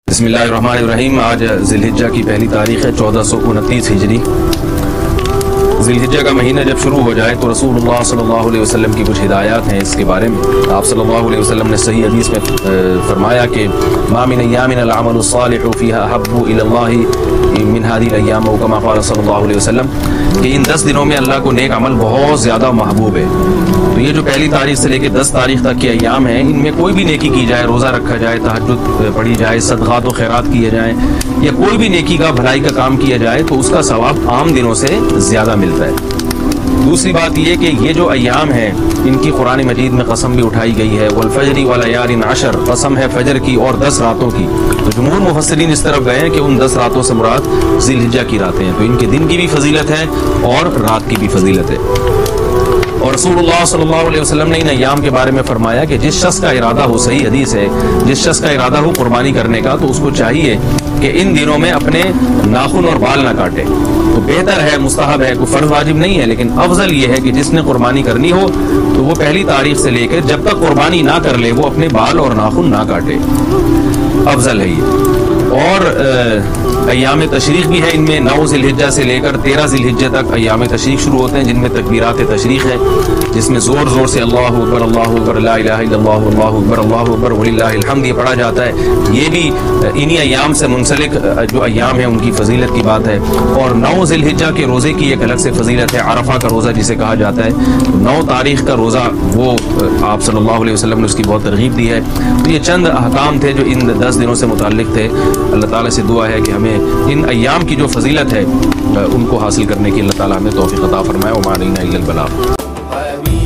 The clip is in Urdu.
بسم اللہ الرحمن الرحیم۔ آج ذی الحجہ کی پہلی تاریخ ہے 1429 ہجری۔ ذی الحجہ کا مہینہ جب شروع ہو جائے تو رسول اللہ صلی اللہ علیہ وسلم کی کچھ ہدایات ہیں اس کے بارے میں۔ آپ صلی اللہ علیہ وسلم نے صحیح حدیث میں فرمایا کہ ما من ایام العمل الصالح فیہا احب الی اللہ من هذه الايام او كما قال صلی اللہ علیہ وسلم، کہ ان 10 دنوں میں اللہ کو نیک عمل بہت زیادہ محبوب ہے۔ تو یہ جو پہلی تاریخ سے لے کے 10 تاریخ تک کے ایام ہیں، ان میں کوئی بھی نیکی کی جائے، روزہ رکھا جائے، تہجد پڑھی جائے، صدقات و خیرات کیے جائیں، یا کوئی بھی نیکی کا بھلائی کا کام کیا جائے تو اس کا ثواب عام دنوں سے زیادہ ملتا ہے۔ دوسری بات یہ کہ یہ جو ایام ہیں ان کی قرآن مجید میں قسم بھی اٹھائی گئی ہے، والفجر ولیال عشر، قسم ہے فجر کی اور 10 راتوں کی۔ تو جمہور مفسرین اس طرف گئے ہیں کہ ان 10 راتوں سے مراد ذی الحجہ کی راتیں ہیں، تو ان کے دن کی بھی فضیلت ہے اور رات کی بھی فضیلت ہے۔ اور رسول اللہ صلی اللہ علیہ وسلم نے ان ایام کے بارے میں فرمایا کہ جس شخص کا ارادہ ہو، صحیح حدیث ہے، جس شخص کا ارادہ ہو قربانی کرنے کا تو اس کو چاہیے کہ ان دنوں میں اپنے ناخن اور بال نہ کاٹے۔ تو بہتر ہے، مستحب ہے، کوئی فرض واجب نہیں ہے، لیکن افضل یہ ہے کہ جس نے قربانی کرنی ہو تو وہ پہلی تاریخ سے لے کر جب تک قربانی نہ کر لے وہ اپنے بال اور ناخن نہ کاٹے، افضل ہے یہ۔ اور ایام تشریق بھی ہے، ان میں 9 ذی الحجہ سے لے کر 13 ذی الحجہ تک ایام تشریق شروع ہوتے ہیں، جن میں تکبیرات تشریق ہے، جس میں زور زور سے اللہ اکبر اللہ اکبر لا الہ الا اللہ اللہ اکبر اللہ اکبر وللہ الحمد یہ پڑھا جاتا ہے۔ یہ بھی انہی ایام سے منسلک جو ایام ہیں ان کی فضیلت کی بات ہے۔ اور 9 ذی الحجہ کے روزے کی ایک الگ سے فضیلت ہے، عرفہ کا روزہ جسے کہا جاتا ہے۔ 9 تاریخ کا روزہ وہ آپ صلی اللہ علیہ وسلم نے اس کی بہت ترغیب دی ہے۔ تو یہ چند احکام تھے جو ان 10 دنوں سے متعلق تھے۔ اللہ تعالیٰ سے دعا ہے کہ ہمیں ان ایام کی جو فضیلت ہے ان کو حاصل کرنے کی اللہ تعالیٰ ہمیں توفیق عطا فرمائے۔ وما علینا الا البلاغ۔